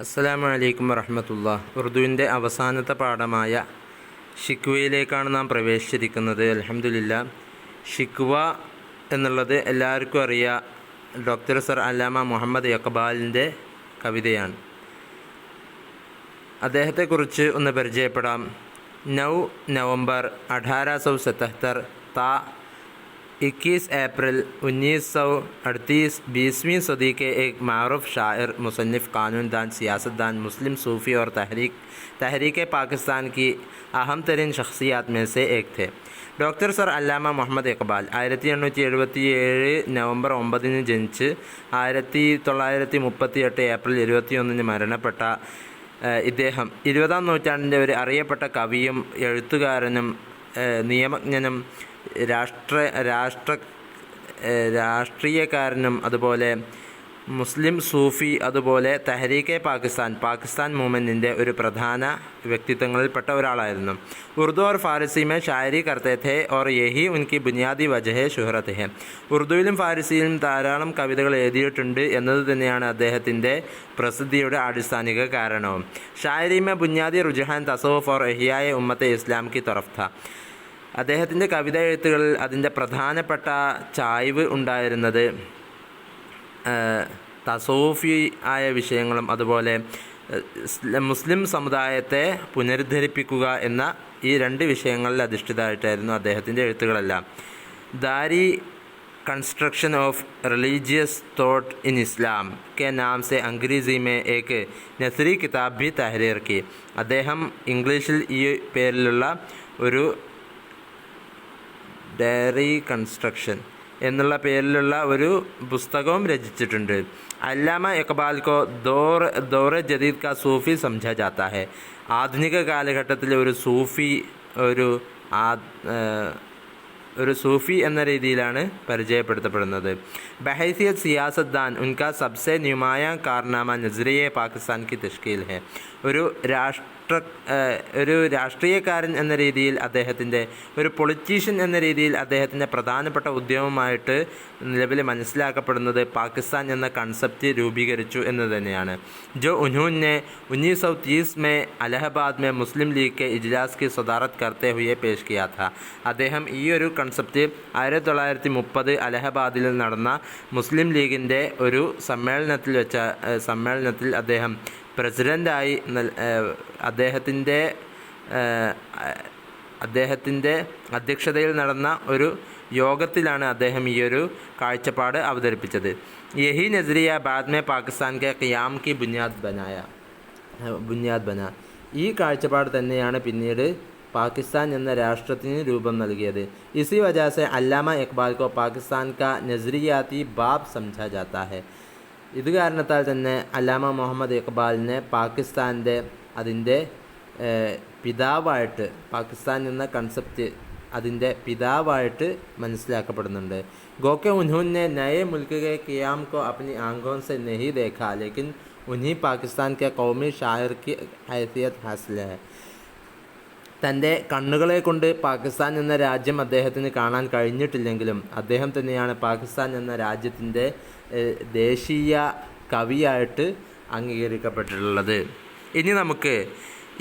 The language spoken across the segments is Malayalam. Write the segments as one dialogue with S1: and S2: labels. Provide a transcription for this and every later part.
S1: അസ്സലാമു അലൈക്കും വറഹ്മത്തുള്ളാഹി. ഉറുദുവിൻ്റെ അവസാനത്തെ പാഠമായ ഷിക്വയിലേക്കാണ് നാം പ്രവേശിച്ചിരിക്കുന്നത്. അൽഹംദുലില്ലാ. ഷിക്വ എന്നുള്ളത് എല്ലാവർക്കും അറിയാം, ഡോക്ടർ സർ അല്ലാമ മുഹമ്മദ് ഇഖ്ബാലിൻ്റെ കവിതയാണ്. അദ്ദേഹത്തെക്കുറിച്ച് ഒന്ന് പരിചയപ്പെടാം. 9 नवंबर 1877 ता 21 अप्रैल 1938 20वीं सदी के एक मारूफ शायर, मुसन्निफ़, कानून दान, सियासतदान, मुस्लिम सूफ़ी और तहरीक पाकिस्तान की अहम तरीन शख्सियात में से एक थे. ഡോക്ടർ സർ അല്ലാമ മുഹമ്മദ് ഇഖ്ബാൽ 1877 നവംബർ 9 ജനിച്ച് 1938 ഏപ്രിൽ 21 മരണപ്പെട്ട ഇദ്ദേഹം 20-ാം നൂറ്റാണ്ടിൻ്റെ ഒരു അറിയപ്പെട്ട കവിയും എഴുത്തുകാരനും നിയമജ്ഞനും രാഷ്ട്രീയക്കാരനും അതുപോലെ മുസ്ലിം സൂഫി അതുപോലെ തഹരീക്കെ പാകിസ്ഥാൻ മൂവ്മെൻറ്റിൻ്റെ ഒരു പ്രധാന വ്യക്തിത്വങ്ങളിൽപ്പെട്ട ഒരാളായിരുന്നു. ഉറുദു और फ़ारसी में शायरी करते थे और यही उनकी बुनियादी वजह शोहरत है. ഉറുദുവിലും ഫാരിസിയിലും ധാരാളം കവിതകൾ എഴുതിയിട്ടുണ്ട് എന്നത് തന്നെയാണ് അദ്ദേഹത്തിൻ്റെ പ്രസിദ്ധിയുടെ അടിസ്ഥാനിക കാരണവും. ഷായരി में बुनियादी रुझान तसव्वुफ़ और इहयाए उम्मत इस्लाम की तरफ था. അദ്ദേഹത്തിൻ്റെ കവിത എഴുത്തുകളിൽ അതിൻ്റെ പ്രധാനപ്പെട്ട ചായ്വ് ഉണ്ടായിരുന്നത് തസൗഫി ആയ വിഷയങ്ങളും അതുപോലെ മുസ്ലിം സമുദായത്തെ പുനരുദ്ധരിപ്പിക്കുക എന്ന ഈ രണ്ട് വിഷയങ്ങളിൽ അധിഷ്ഠിതമായിട്ടായിരുന്നു അദ്ദേഹത്തിൻ്റെ എഴുത്തുകളെല്ലാം. ദാരി construction of religious thought in Islam के नाम से अंग्रेज़ी में एक नसरी किताब भी तहरीर की. അദ്ദേഹം ഇംഗ്ലീഷിൽ ഈ പേരിലുള്ള ഒരു ഡയറി കൺസ്ട്രക്ഷൻ എന്നുള്ള പേരിലുള്ള ഒരു പുസ്തകവും രചിച്ചിട്ടുണ്ട്. അല്ലാമ ഇഖ്ബാൽ കോ ദൗർ ജദീദ് കാ സൂഫി സംജാ ജാത്താ ഹെ. ആധുനിക കാലഘട്ടത്തിലെ ഒരു സൂഫി എന്ന രീതിയിലാണ് പരിചയപ്പെടുത്തപ്പെടുന്നത്. ബഹൈസിയത്ത് സിയാസത്ദാൻ ഉൻകാ സബ്സെ നുമായാ കാർനാമ നസ്രിയെ പാകിസ്ഥാൻ കി തശ്കീൽ ഹെ. ഒരു രാഷ്ട്രീയക്കാരൻ എന്ന രീതിയിൽ അദ്ദേഹത്തിൻ്റെ ഒരു പൊളിറ്റീഷ്യൻ എന്ന രീതിയിൽ അദ്ദേഹത്തിൻ്റെ പ്രധാനപ്പെട്ട ഉദ്യമമായിട്ട് നിലവിൽ മനസ്സിലാക്കപ്പെടുന്നത് പാകിസ്ഥാൻ എന്ന കൺസെപ്റ്റ് രൂപീകരിച്ചു എന്ന് തന്നെയാണ്. ജോ ഉൻഹോനെ 1930 में അലഹബാദ് में മുസ്ലിം ലീഗ് के इजलास की सदारत करते हुए पेश किया था. അദ്ദേഹം ഈ ഒരു കൺസെപ്റ്റ് 1930 അലഹബാദിൽ നടന്ന മുസ്ലിം ലീഗിൻ്റെ ഒരു സമ്മേളനത്തിൽ അദ്ദേഹം പ്രസിഡൻ്റായി അദ്ദേഹത്തിൻ്റെ അധ്യക്ഷതയിൽ നടന്ന ഒരു യോഗത്തിലാണ് അദ്ദേഹം ഈ ഒരു കാഴ്ചപ്പാട് അവതരിപ്പിച്ചത്. യഹി നസരിയ ബാദ് മേ പാകിസ്ഥാൻ കെ ഖിയാം കി ബുനിയാദ് ബന. ഈ കാഴ്ചപ്പാട് തന്നെയാണ് പിന്നീട് പാകിസ്ഥാൻ എന്ന രാഷ്ട്രത്തിന് രൂപം നൽകിയത്. ഇസി വജഹ സെ അല്ലാമ ഇഖ്ബാൽ കോ പാകിസ്ഥാൻ കാ നസറിയാത്തി ബാബ് സംജാ ജാത്താ ഹെ. ഇത് കാരണത്താൽ തന്നെ അല്ലാമ മുഹമ്മദ് ഇഖ്ബാലിനെ അതിൻ്റെ പിതാവായിട്ട്, പാകിസ്ഥാൻ എന്ന കൺസെപ്റ്റ് അതിൻ്റെ പിതാവായിട്ട് മനസ്സിലാക്കപ്പെടുന്നുണ്ട്. ഗോക്കെ ഉൻഹോനെ നയെ മുൽക്ക് കെ ഖിയാം കോ അപ്നി ആംഖോൻ സെ നഹി ദേഖാ ലേക്കിൻ ഉन्हीं പാകിസ്ഥാൻ കെ കൗമി ഷായർ കി ഹൈസിയത്ത് ഹാസിൽ ഹെ. തൻ്റെ കണ്ണുകളെ കൊണ്ട് പാകിസ്ഥാൻ എന്ന രാജ്യം അദ്ദേഹത്തിന് കാണാൻ കഴിഞ്ഞിട്ടില്ലെങ്കിലും അദ്ദേഹം തന്നെയാണ് പാകിസ്ഥാൻ എന്ന രാജ്യത്തിൻ്റെ ദേശീയ കവിയായിട്ട് അംഗീകരിക്കപ്പെട്ടിട്ടുള്ളത്. ഇനി നമുക്ക്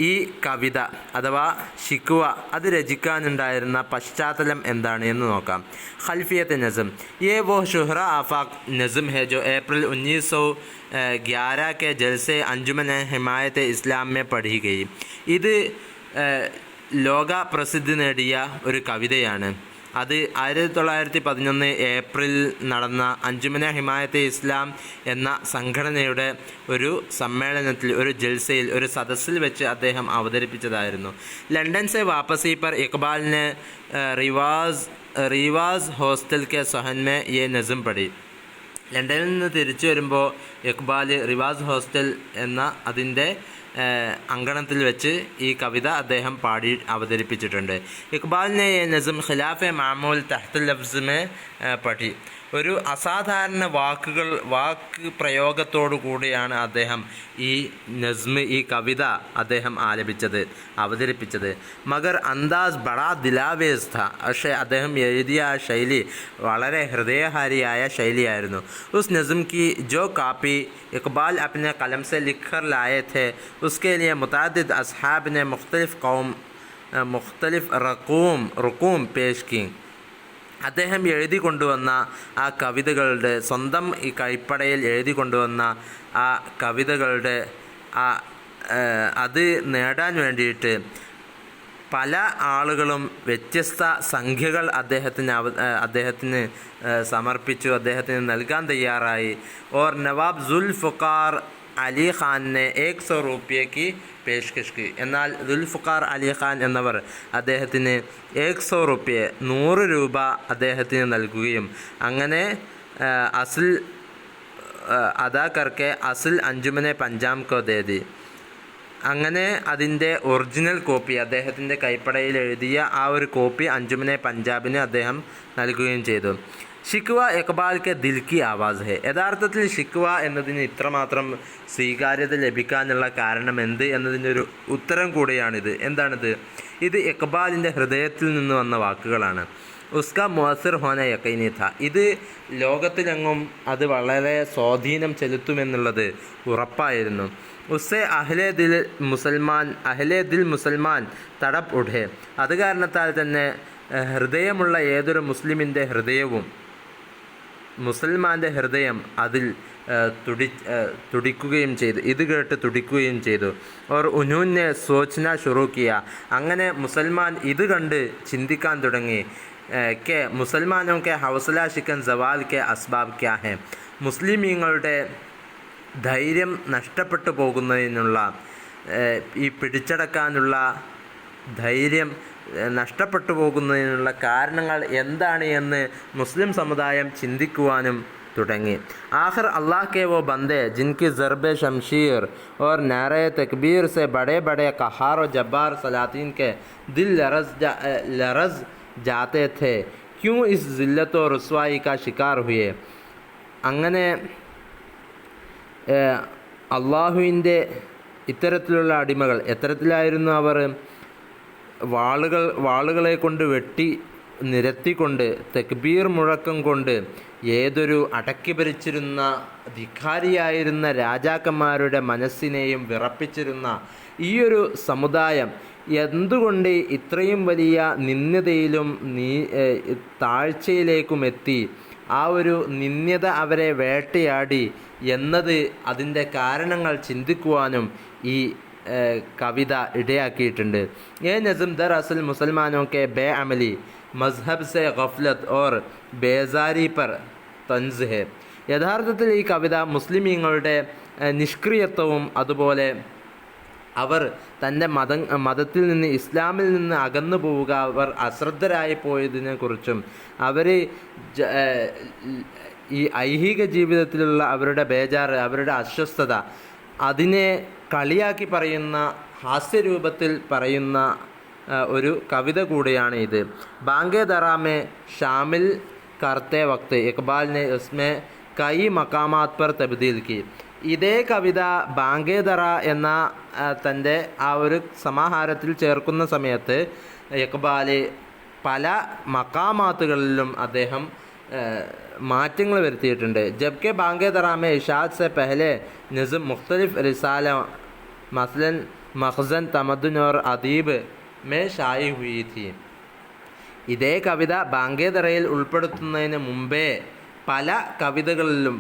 S1: ഈ കവിത അഥവാ ഷിക്വ അത് രചിക്കാനുണ്ടായിരുന്ന പശ്ചാത്തലം എന്താണ് എന്ന് നോക്കാം. ഖൽഫിയത്ത് നസ്ം ये वो शुहरा आफाक नज़म है जो अप्रैल 1911 के जलसे अंजुमन हिमायत इस्लाम में पढ़ी गई. ഇത് ലോക പ്രസിദ്ധി നേടിയ ഒരു കവിതയാണ്. അത് 1911 ഏപ്രിൽ നടന്ന അഞ്ജുമന ഹിമായത്തെ ഇസ്ലാം എന്ന സംഘടനയുടെ ഒരു സമ്മേളനത്തിൽ, ഒരു ജൽസയിൽ, ഒരു സദസ്സിൽ വെച്ച് അദ്ദേഹം അവതരിപ്പിച്ചതായിരുന്നു. ലണ്ടൻ സെ വാപ്പസി പർ ഇഖ്ബാലിനെ റിവാസ് ഹോസ്റ്റൽ കെ സഹൻ മേ യെ നസം പഠി. ലണ്ടനിൽ നിന്ന് തിരിച്ചു വരുമ്പോൾ ഇഖ്ബാൽ റിവാസ് ഹോസ്റ്റൽ എന്ന അതിൻ്റെ അങ്കണത്തിൽ വെച്ച് ഈ കവിത അദ്ദേഹം പാടി അവതരിപ്പിച്ചിട്ടുണ്ട്. ഇഖ്ബാലിനെ നസം ഖിലാഫെ മാമൂൽ തഹ്ത് ലഫ്സ് മേ പഠി. ഒരു അസാധാരണ വാക്ക് പ്രയോഗത്തോടു കൂടിയാണ് അദ്ദേഹം ഈ നസ്മ്, ഈ കവിത അദ്ദേഹം അവതരിപ്പിച്ചത്. മഗർ അന്താസ് ബഡാ ദിലാവേസ് ഥ, പക്ഷേ അദ്ദേഹം എഴുതിയ ആ ശൈലി വളരെ ഹൃദയഹാരിയായ ശൈലിയായിരുന്നു. ഉസ് നസ്ം की जो कापी इकबाल अपने कलम से लिख कर लाए थे उसके लिए मुतअद्दिद असहाब ने मुख्तलिफ रकूम पेश की. അദ്ദേഹം എഴുതി കൊണ്ടുവന്ന ആ കവിതകളുടെ, സ്വന്തം ഈ കൈപ്പടയിൽ എഴുതി കൊണ്ടുവന്ന ആ കവിതകളുടെ അത് നേടാൻ വേണ്ടിയിട്ട് പല ആളുകളും വ്യത്യസ്ത സംഖ്യകൾ അദ്ദേഹത്തിന് സമർപ്പിച്ചു, അദ്ദേഹത്തിന് നൽകാൻ തയ്യാറായി. ഓർ നവാബ് സുൽഫുഖാർ അലി ഖാനെ 100 രൂപയ്ക്ക് പേഷ്കഷ് की. എന്നാൽ ദുൽഫുഖാർ അലി ഖാൻ എന്നവർ അദ്ദേഹത്തിന് 100 രൂപ 100 രൂപ അദ്ദേഹത്തിന് നൽകുകയും അങ്ങനെ അസ്ൽ അദാ കർക്കെ അസ്ൽ അഞ്ജുമനെ പഞ്ചാം കോ ദേ ദി. അങ്ങനെ അതിൻ്റെ ഒറിജിനൽ കോപ്പി, അദ്ദേഹത്തിൻ്റെ കൈപ്പടയിൽ എഴുതിയ ആ ഒരു കോപ്പി അഞ്ജുമനെ പഞ്ചാബിന് അദ്ദേഹം നൽകുകയും ചെയ്തു. ഷിക്വ ഇക്ബാൽ കെ ദിൽ കി ആവാസ് ഹെ. യഥാർത്ഥത്തിൽ ഷിക്വ എന്നതിന് ഇത്രമാത്രം സ്വീകാര്യത ലഭിക്കാനുള്ള കാരണം എന്ത് എന്നതിൻ്റെ ഒരു ഉത്തരം കൂടിയാണിത്. എന്താണിത്? ഇത് ഇക്ബാലിൻ്റെ ഹൃദയത്തിൽ നിന്ന് വന്ന വാക്കുകളാണ്. ഉസ്ക മുഅസ്സിർ ഹോന യക്കീനി ഥ. ഇത് ലോകത്തിലെങ്ങും അത് വളരെ സ്വാധീനം ചെലുത്തുമെന്നുള്ളത് ഉറപ്പായിരുന്നു. ഉസ്സെ അഹ്ലെ ദിൽ മുസൽമാൻ തടപ് ഉഠേ. അത് കാരണത്താൽ തന്നെ ഹൃദയമുള്ള ഏതൊരു മുസ്ലിമിൻ്റെ ഹൃദയവും, മുസൽമാൻ്റെ ഹൃദയം അതിൽ തുടിക്കുകയും ചെയ്തു, ഇത് കേട്ട് തുടിക്കുകയും ചെയ്തു. ഓർ ഉനൂനെ സോച്ന ഷുറൂ കിയ. അങ്ങനെ മുസൽമാൻ ഇത് കണ്ട് ചിന്തിക്കാൻ തുടങ്ങി. കെ മുസൽമാനോ കെ ഹൗസല ശിക്കൻ സവാൽ കെ അസ്ബാബ് ക്യാ ഹെ. മുസ്ലിമീങ്ങളുടെ ധൈര്യം നഷ്ടപ്പെട്ടു പോകുന്നതിനുള്ള, ഈ പിടിച്ചടക്കാനുള്ള ധൈര്യം നഷ്ടപ്പെട്ടു പോകുന്നതിനുള്ള കാരണങ്ങൾ എന്താണ് എന്ന് മുസ്ലിം സമുദായം ചിന്തിക്കുവാനും തുടങ്ങി. ആഖിർ അല്ലാഹ് के वो बंदे जिनकी ज़रब शमशीर और नारे तकबीर से बड़े बड़े क़हार और जब्बार सलातीन के दिल लरज़ जाते थे क्यों इस ज़िल्लत और रुस्वाई का शिकार हुए. അങ്ങനെ അള്ളാഹുവിൻ്റെ ഇത്തരത്തിലുള്ള അടിമകൾ എത്തരത്തിലായിരുന്നു അവർ? വാളുകളെ കൊണ്ട് വെട്ടി നിരത്തിക്കൊണ്ട് തക്ബീർ മുഴക്കം കൊണ്ട് ഏതൊരു അടക്കി ഭരിച്ചിരുന്ന ധിക്കാരിയായിരുന്ന രാജാക്കന്മാരുടെ മനസ്സിനെയും വിറപ്പിച്ചിരുന്ന ഈയൊരു സമുദായം എന്തുകൊണ്ട് ഇത്രയും വലിയ നിന്ദ്യതയിലും താഴ്ചയിലേക്കുമെത്തി? ആ ഒരു നിന്ദ്യത അവരെ വേട്ടയാടി എന്നത് അതിൻ്റെ കാരണങ്ങൾ ചിന്തിക്കുവാനും ഈ കവിത ഇടയാക്കിയിട്ടുണ്ട്. ये नज़म दरअसल मुसलमानों के बेअमली, मजहब से गफलत और बेजारी पर तंज है. യഥാർത്ഥത്തിൽ ഈ കവിത മുസ്ലിമീങ്ങളുടെ നിഷ്ക്രിയത്വവും അതുപോലെ അവർ തൻ്റെ മതത്തിൽ നിന്ന്, ഇസ്ലാമിൽ നിന്ന് അകന്നു പോവുക, അവർ അശ്രദ്ധരായി പോയതിനെക്കുറിച്ചും അവർ ഈ ഐഹിക ജീവിതത്തിലുള്ള അവരുടെ ബേജാറ്, അവരുടെ അസ്വസ്ഥത, അതിനെ കളിയാക്കി പറയുന്ന, ഹാസ്യരൂപത്തിൽ പറയുന്ന ഒരു കവിത കൂടിയാണ് ഇത്. ബാങ്കെ ദറാമെ ഷാമിൽ കർത്തെ വക്ത് ഇക്ബാൽ നെ ഉസ്മെ കൈ മക്കാമാത് പർ തബ്ദീൽ കി. ഇതേ കവിത ബാങ്കെ ദറ എന്ന തൻ്റെ ആ ഒരു സമാഹാരത്തിൽ ചേർക്കുന്ന സമയത്ത് ഇക്ബാൽ പല മക്കാമാത്തുകളിലും അദ്ദേഹം മാറ്റങ്ങൾ വരുത്തിയിട്ടുണ്ട്. ജബ്കെ ബാങ്കെ ദറാമെ ഇഷാദ് സെ പെഹലെ നസ്ം മുഖ്തലിഫ് റിസാല മസलन മഖ്സൻ തമദ്ദുൻ और അദീബ് മേ ഷായി ഹുയി थी. ഇതേ കവിത ബാങ്കെ ദറയിൽ ഉൾപ്പെടുത്തുന്നതിന് മുമ്പേ പല കവിതകളിലും,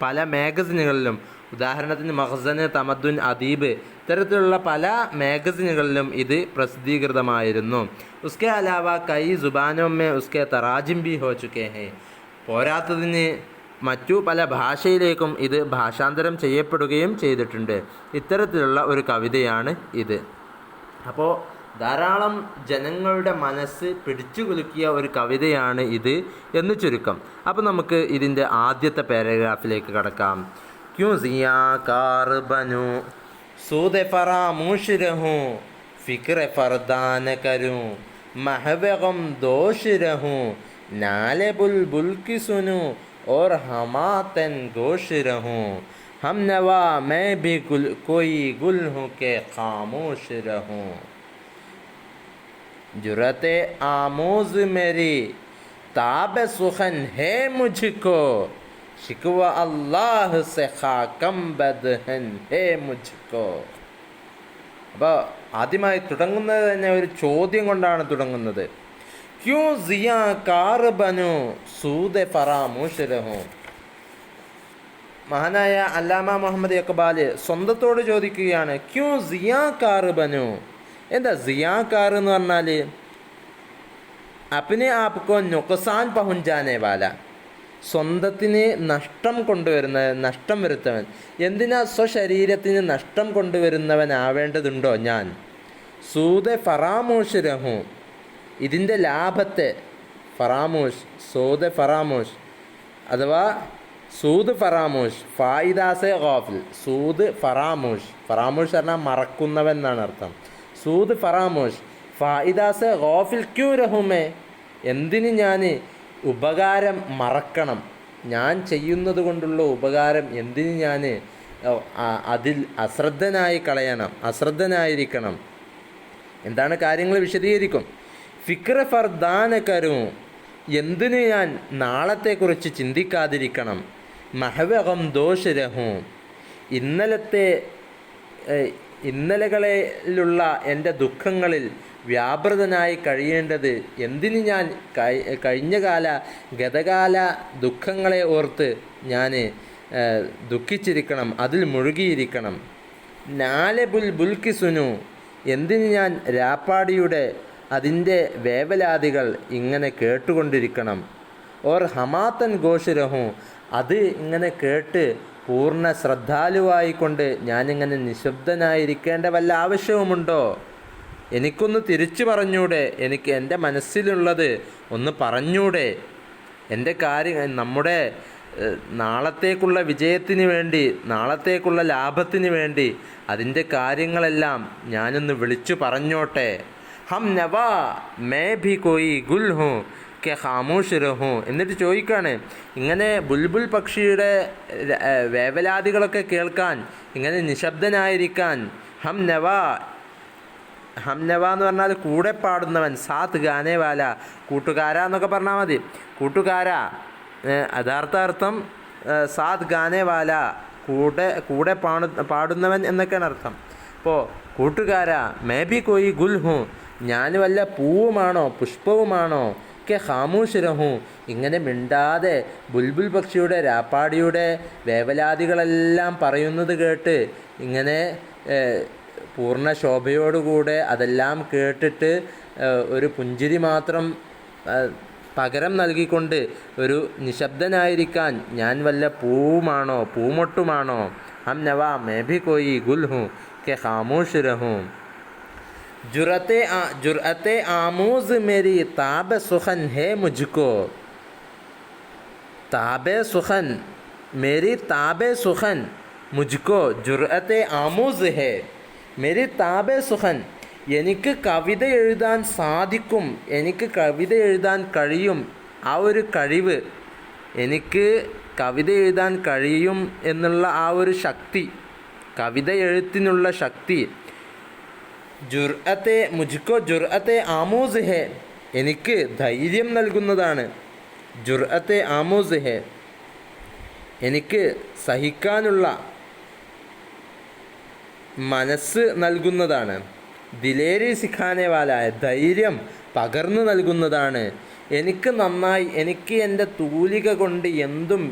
S1: പല മാഗസിനുകളിലും, ഉദാഹരണത്തിന് മഖ്സൻ, തമദ്ദുൻ, അദീബ് ഇത്തരത്തിലുള്ള പല മാഗസിനുകളിലും ഇത് പ്രസിദ്ധീകൃതമായിരുന്നു. ഉസ്കെ അലാവ കൈ സുബാനോ മേ ഉസ്കെ തറാജിം ബി ഹോ ചുക്കേ ഹേ. പോരാത്തതിന് മറ്റു പല ഭാഷയിലേക്കും ഇത് ഭാഷാന്തരം ചെയ്യപ്പെടുകയും ചെയ്തിട്ടുണ്ട്. ഇത്തരത്തിലുള്ള ഒരു കവിതയാണ് ഇത്. അപ്പോൾ ധാരാളം ജനങ്ങളുടെ മനസ്സ് പിടിച്ചു കുലുക്കിയ ഒരു കവിതയാണ് ഇത് എന്ന് ചുരുക്കം. അപ്പോൾ നമുക്ക് ഇതിൻ്റെ ആദ്യത്തെ പാരഗ്രാഫിലേക്ക് കടക്കാം. ക്യൂ സിയാ കാർ ബനു സൂദെ ഫറാമൂഷ് രഹൂ ഫിക്ർ ഫർദാന കരൂ മഹവ ഗം ദോഷ് രഹൂ नाले बुलबुल की सुनूं और हमातन गोश रहूं, हम नवा मैं भी कोई गुल हूँ के खामोश रहूं। जुरते आमोज मेरी ताब सुखन है मुझको, शिकवा अल्लाह से खाकम बदहन है मुझको। അപ്പോൾ ആദ്യമായി തുടങ്ങുന്നത് തന്നെ ഒരു ചോദ്യം കൊണ്ടാണ് തുടങ്ങുന്നത്. ക്യൂ സിയാ കാർ ബനു സൂദെ ഫറാമൂഷ് രഹൂ. മഹാനായ അല്ലാമ മുഹമ്മദ് ഇഖ്ബാൽ സ്വന്തത്തോട് ചോദിക്കുകയാണ്, ക്യൂ സിയാ കാർ ബനു. എന്താ സിയാ കാർ എന്ന് പറഞ്ഞാൽ അപ്നെ ആപ്കോ നുക്സാൻ പഹുഞ്ചാനെ വാല, സ്വന്തത്തിന് നഷ്ടം കൊണ്ടുവരുന്നവൻ, നഷ്ടം വരുത്തവൻ. എന്തിനാ സ്വശരീരത്തിന് നഷ്ടം കൊണ്ടുവരുന്നവനാവേണ്ടതുണ്ടോ ഞാൻ? സൂദെ ഫറാമോഷ് രഹു, ഇതിൻ്റെ ലാഭത്തെ, ഫറാമോഷ് സൂദെ ഫറാമോഷ് അഥവാ സൂദ് ഫറാമോഷ്, ഫായിദാസെ ഗാഫിൽ, സൂദ് ഫറാമോഷ്, ഫറാമോഷ് പറഞ്ഞാൽ മറക്കുന്നവൻ എന്നാണ് അർത്ഥം. സൂദ് ഫറാമോഷ് ഫായിദാസെ ഗാഫിൽ ക്യൂ രഹുമേ, എന്തിന് ഞാൻ ഉപകാരം മറക്കണം? ഞാൻ ചെയ്യുന്നത് കൊണ്ടുള്ള ഉപകാരം എന്തിന് ഞാൻ അതിൽ അശ്രദ്ധനായിരിക്കണം? എന്താണ് കാര്യങ്ങൾ വിശദീകരിക്കും. ഫിക്ര ഫർദാന കരും, എന്തിന് ഞാൻ നാളത്തെക്കുറിച്ച് ചിന്തിക്കാതിരിക്കണം? മഹവകം ദോഷ് രഹും, ഇന്നലകളിലുള്ള എൻ്റെ ദുഃഖങ്ങളിൽ വ്യാപൃതനായി കഴിയേണ്ടത് എന്തിന് ഞാൻ ഗതകാല ദുഃഖങ്ങളെ ഓർത്ത് ഞാൻ ദുഃഖിച്ചിരിക്കണം, അതിൽ മുഴുകിയിരിക്കണം. നാലെ ബുൽക്കി സുനു, എന്തിന് ഞാൻ രാപ്പാടിയുടെ അതിൻ്റെ വേവലാതികൾ ഇങ്ങനെ കേട്ടുകൊണ്ടിരിക്കണം. ഓർ ഹമാത്തൻ ഘോഷരഹു, അത് ഇങ്ങനെ കേട്ട് പൂർണ്ണ ശ്രദ്ധാലുവായിക്കൊണ്ട് ഞാനിങ്ങനെ നിശബ്ദനായിരിക്കേണ്ട വല്ല ആവശ്യവുമുണ്ടോ? എനിക്കൊന്ന് തിരിച്ചു പറഞ്ഞൂടെ? എനിക്ക് എൻ്റെ മനസ്സിലുള്ളത് ഒന്ന് പറഞ്ഞൂടെ? എൻ്റെ നമ്മുടെ നാളത്തേക്കുള്ള വിജയത്തിന് വേണ്ടി, നാളത്തേക്കുള്ള ലാഭത്തിന് വേണ്ടി അതിൻ്റെ കാര്യങ്ങളെല്ലാം ഞാനൊന്ന് വിളിച്ചു പറഞ്ഞോട്ടെ. ഹം നവാ മേ ഭി കോയി ഗുൽ ഹൂँ കെ ഖാമോഷ് രഹൂँ. എന്നിട്ട് ചോദിക്കുകയാണ്, ഇങ്ങനെ ബുൽബുൽ പക്ഷിയുടെ വേവലാതികളൊക്കെ കേൾക്കാൻ, ഇങ്ങനെ നിശബ്ദനായിരിക്കാൻ, ഹം നവാ എന്ന് പറഞ്ഞാൽ കൂടെ പാടുന്നവൻ, സാത്ത് ഗാനേവാല, കൂട്ടുകാര എന്നൊക്കെ പറഞ്ഞാൽ മതി. കൂട്ടുകാര, യഥാർത്ഥ അർത്ഥം സാത്ത് ഗാനേവാല, കൂടെ പാടുന്നവൻ എന്നൊക്കെയാണ് അർത്ഥം. അപ്പോൾ കൂട്ടുകാര, മേ ബി കോയി ഗുൽ ഹൂँ, ഞാൻ വല്ല പൂവുമാണോ പുഷ്പവുമാണോ? കെ ഖാമോഷ് രഹൂँ, ഇങ്ങനെ മിണ്ടാതെ ബുൽബുൽ പക്ഷിയുടെ രാപ്പാടിയുടെ വേവലാതികളെല്ലാം പറയുന്നത് കേട്ട് ഇങ്ങനെ പൂർണ്ണ ശോഭയോടുകൂടെ അതെല്ലാം കേട്ടിട്ട് ഒരു പുഞ്ചിരി മാത്രം പകരം നൽകിക്കൊണ്ട് ഒരു നിശബ്ദനായിരിക്കാൻ ഞാൻ വല്ല പൂവുമാണോ പൂമൊട്ടുമാണോ? ഹം നവാ മേ ഭി കോയി ഗുൽ ഹൂँ കെ ഖാമോഷ് രഹൂँ. जुरअते आमोज़ मेरी ताब सुखन है मुझको, ताब सुखन मेरी ताब सुखन मुझको जुरअते आमोज़ है मेरी ताब सुखन, എനിക്ക് കവിത എഴുതാൻ സാധിക്കും, എനിക്ക് കവിത എഴുതാൻ കഴിയും, ആ ഒരു കഴിവ്, എനിക്ക് കവിത എഴുതാൻ കഴിയും എന്നുള്ള ആ ഒരു ശക്തി, കവിത എഴുത്തിനുള്ള ശക്തി. ജുർഅത്തെ മുജ്കോ ജുർഅത്തെ ആമോസ് ഹെ, എനിക്ക് ധൈര്യം നൽകുന്നതാണ്. ജുർഅത്തെ ആമോസ് ഹെ, എനിക്ക് സഹിക്കാനുള്ള മനസ്സ് നൽകുന്നതാണ്. ദിലേരി സിഖാനെ വാലായ, ധൈര്യം പകർന്നു നൽകുന്നതാണ്. എനിക്ക് നന്നായി, എനിക്ക് എൻ്റെ തൂലിക കൊണ്ട് എന്തും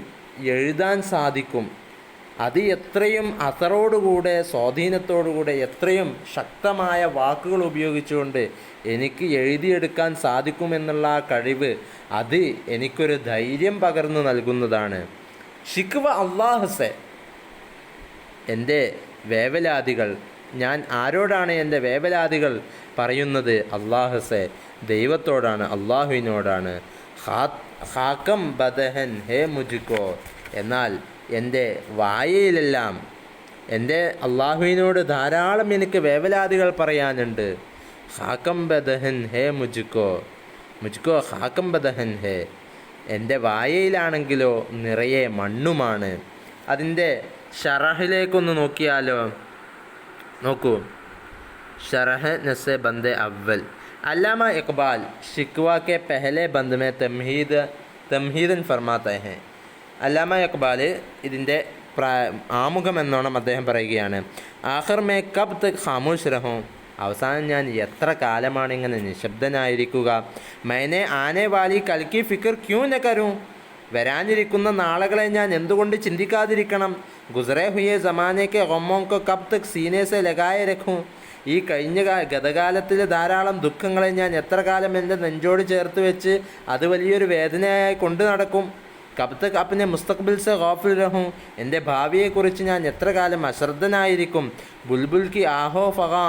S1: എഴുതാൻ സാധിക്കും. അത് എത്രയും അസറോടുകൂടെ, സ്വാധീനത്തോടുകൂടെ, എത്രയും ശക്തമായ വാക്കുകൾ ഉപയോഗിച്ചുകൊണ്ട് എനിക്ക് എഴുതിയെടുക്കാൻ സാധിക്കുമെന്നുള്ള ആ കഴിവ്, അത് എനിക്കൊരു ധൈര്യം പകർന്നു നൽകുന്നതാണ്. ഷിക്വ അള്ളാഹുസെ, എൻ്റെ വേവലാതികൾ, ഞാൻ ആരോടാണ് എൻ്റെ വേവലാതികൾ പറയുന്നത്? അള്ളാഹുസെ, ദൈവത്തോടാണ്, അള്ളാഹുവിനോടാണ്. ഹാക്കം ബദഹൻ ഹേ മുജ്കോ, എന്നാൽ എൻ്റെ വായയിലെല്ലാം എൻ്റെ അള്ളാഹുവിനോട് ധാരാളം എനിക്ക് വേവലാതികൾ പറയാനുണ്ട്. ഹാക്കം ബദഹൻ ഹേ മുജ്കോ, മുജ്കോ ഖാകം ബദഹൻ ഹേ, എൻ്റെ വായയിലാണെങ്കിലോ നിറയെ മണ്ണുമാണ്. അതിൻ്റെ ഷറഹിലേക്കൊന്ന് നോക്കിയാലോ. നോക്കൂ, ഷറഹ് നസെ ബന്ദെ അവൽ. അല്ലാമ ഇഖ്ബാൽ शिकवा के पहले बंद में തംഹീദൻ ഫർമാത്തെ ഹെ. അല്ലാമ ഇഖ്ബാൽ ഇതിൻ്റെ ആമുഖം എന്നോണം അദ്ദേഹം പറയുകയാണ്, ആഖിർ മേ കബ് തക് ഖാമോഷ് രഹൂം, അവസാനം ഞാൻ എത്ര കാലമാണ് ഇങ്ങനെ നിശബ്ദനായിരിക്കുക. മൈനെ ആനെ വാലി കൽക്കി ഫിക്കർ ക്യൂ ന കരൂ, വരാനിരിക്കുന്ന നാളുകളെ ഞാൻ എന്തുകൊണ്ട് ചിന്തിക്കാതിരിക്കണം. ഗുസറെ ഹുയെ ജമാനയ്ക്ക് ഗമ്മോങ്കോ കബ് തക് സീനെ സെ ലഗായെ രഖൂം, ഈ കഴിഞ്ഞ ഗതകാലത്തിലെ ധാരാളം ദുഃഖങ്ങളെ ഞാൻ എത്ര കാലം എൻ്റെ നെഞ്ചോട് ചേർത്ത് വെച്ച് അത് വലിയൊരു വേദനയായി കൊണ്ടു നടക്കും. കബ് തക് അപ്നെ മുസ്തഖ്ബിൽ സെ ഗാഫിൽ രഹൂം, എൻ്റെ ഭാവിയെക്കുറിച്ച് ഞാൻ എത്ര കാലം അശ്രദ്ധനായിരിക്കും. ബുൽബുൽ കി ആഹോ ഫഗാ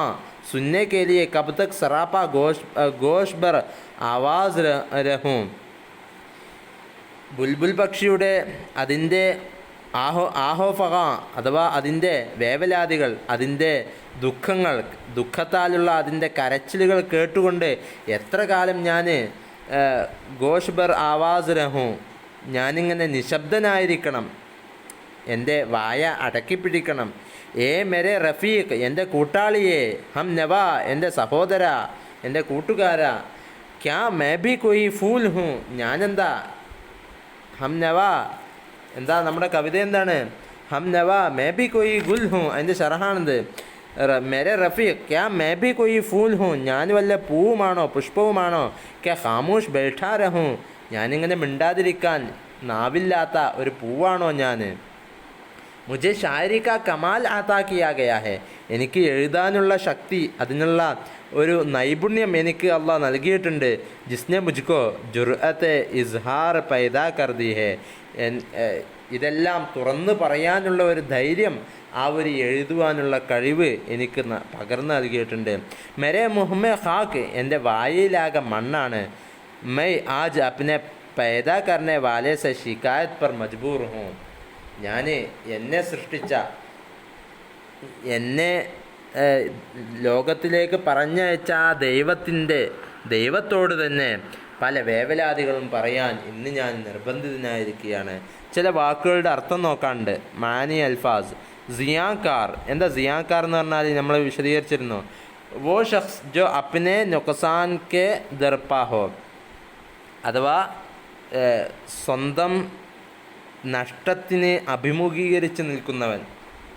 S1: സുന്നേ കെ ലിയെ കബ് തക് സറാപ്പ ഗോഷ് ബർ ആവാസ് രഹൂം. ബുൽബുൽ പക്ഷിയുടെ അതിൻ്റെ ആഹോ ഫഗ അഥവാ അതിൻ്റെ വേവലാതികൾ, അതിൻ്റെ ദുഃഖങ്ങൾ, ദുഃഖത്താലുള്ള അതിൻ്റെ കരച്ചിലുകൾ കേട്ടുകൊണ്ട് എത്ര കാലം ഞാൻ ഗോഷ് ബർ ആവാസ് രഹൂം, ഞാനിങ്ങനെ നിശബ്ദനായിരിക്കണം, എൻ്റെ വായ അടക്കിപ്പിടിക്കണം. ഏ മെരെ റഫീഖ്, എൻ്റെ കൂട്ടാളിയെ, ഹം നവാ, എൻ്റെ സഹോദര, എൻ്റെ കൂട്ടുകാരാ, ക്യാ മേ ബി കൊയ് ഫൂൽ ഹൂം, ഞാനെന്താ, ഹം നവാ എന്താ നമ്മുടെ കവിത എന്താണ്, ഹം നവാ മേ ബി കൊയ് ഗുൽ ഹൂം, അതിൻ്റെ ഷറഹാണിത്. മെരെ റഫീഖ് ക്യാ മേ ബി കൊയ് ഫൂൽ ഹൂം, ഞാൻ വല്ല പൂവുമാണോ പുഷ്പവുമാണോ, ക്യാ ഖാമോഷ് ബൈഠാ രഹൂം, ഞാനിങ്ങനെ മിണ്ടാതിരിക്കാൻ നാവില്ലാത്ത ഒരു പൂവാണോ ഞാൻ. മുझे शायरी का कमाल आता किया गया है, എനിക്ക് എഴുതാനുള്ള ശക്തി, അതിനുള്ള ഒരു നൈപുണ്യം എനിക്ക് അള്ളാഹ് നൽകിയിട്ടുണ്ട്. ജിസ്നെ മുജ്കോ ജുർഅത്തെ ഇസ്ഹാർ പൈദാ കർ ദി ഹേ, ഇതെല്ലാം തുറന്നു പറയാനുള്ള ഒരു ധൈര്യം, ആ ഒരു എഴുതുവാനുള്ള കഴിവ് എനിക്ക് പകർന്നു നൽകിയിട്ടുണ്ട്. മെരെ മുഹമ്മ ഖാക്ക്, എൻ്റെ വായയിലാകെ മണ്ണാണ്. മൈ ആജ് അപ്നെ പൈദാ കർനെ വാലെ സെ ശികായത്ത് പർ മജ്ബൂർ ഹൂം, ഞാൻ എന്നെ സൃഷ്ടിച്ച, എന്നെ ലോകത്തിലേക്ക് പറഞ്ഞയച്ച ആ ദൈവത്തോട് തന്നെ പല വേവലാതികളും പറയാൻ ഇന്ന് ഞാൻ നിർബന്ധിതനായിരിക്കുകയാണ്. ചില വാക്കുകളുടെ അർത്ഥം നോക്കാണ്ട്. മാനി അൽഫാസ്, സിയാക്കാർ, എന്താ സിയാക്കാർ എന്ന് പറഞ്ഞാൽ നമ്മൾ വിശദീകരിച്ചിരുന്നു. വോ ഷഖ്സ് ജോ അപ്നെ നുക്സാൻ കെ ദർപ്പാ ഹോ, അഥവാ സ്വന്തം നഷ്ടത്തിനെ അഭിമുഖീകരിച്ച് നിൽക്കുന്നവൻ,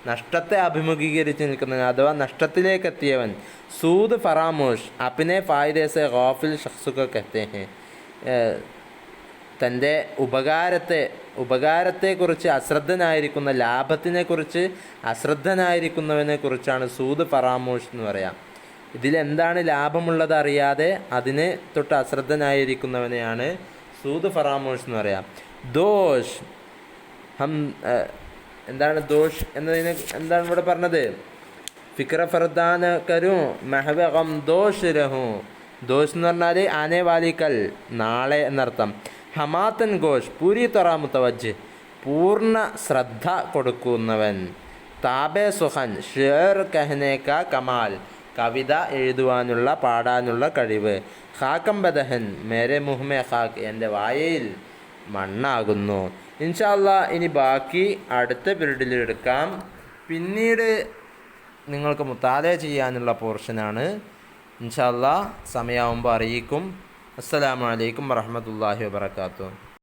S1: നഷ്ടത്തെ അഭിമുഖീകരിച്ച് നിൽക്കുന്നവൻ അഥവാ നഷ്ടത്തിലേക്ക് എത്തിയവൻ. സൂദ് ഫറാമോഷ് അപ്നെ ഫായിദേ സെ ഗാഫിൽ ഷഖ്സുക കഹ്തേ ഹേ, തൻ്റെ ഉപകാരത്തെക്കുറിച്ച് അശ്രദ്ധനായിരിക്കുന്ന, ലാഭത്തിനെക്കുറിച്ച് അശ്രദ്ധനായിരിക്കുന്നവനെ കുറിച്ചാണ് സൂദ് ഫറാമോഷ് എന്ന് പറയാം. ഇതിലെന്താണ് ലാഭമുള്ളത് അറിയാതെ അതിന് തൊട്ട് അശ്രദ്ധനായിരിക്കുന്നവനെയാണ് സൂദ് ഫറാമോഷ് എന്ന് പറയാം. ദോഷ് എന്താണ് ദോഷ് എന്നതിന് എന്താണ് ഇവിടെ പറഞ്ഞത്? ഫിക്ര ഫർദാന കരും മെഹവ ഗം ദോഷ് രഹൂ, ദോഷ് എന്ന് പറഞ്ഞാൽ ആനെ വാലിക്കൽ, നാളെ എന്നർത്ഥം. ഹമാത്തൻ ഗോഷ് പൂരി തൊറ മുത്തവജ്, പൂർണ്ണ ശ്രദ്ധ കൊടുക്കുന്നവൻ. താബെ സുഹൻ ഷേർ കഹ്നേക്ക കമാൽ, കവിത എഴുതുവാനുള്ള പാടാനുള്ള കഴിവ്. ഖാക്കം ബദഹൻ മേരെ മുഹ്മെ ഖാക്ക്, എൻ്റെ വായയിൽ മണ്ണാകുന്നു. ഇൻഷാ അല്ലാഹ് ഇനി ബാക്കി അടുത്ത പീരീഡിൽ എടുക്കാം. പിന്നീട് നിങ്ങൾക്ക് മുത്താല ചെയ്യാനുള്ള പോർഷനാണ്. ഇൻഷാ അല്ലാഹ് സമയമാകുമ്പോൾ അറിയിക്കും. അസ്സലാമു അലൈക്കും വറഹ്മത്തുള്ളാഹി വബറകാതുഹു.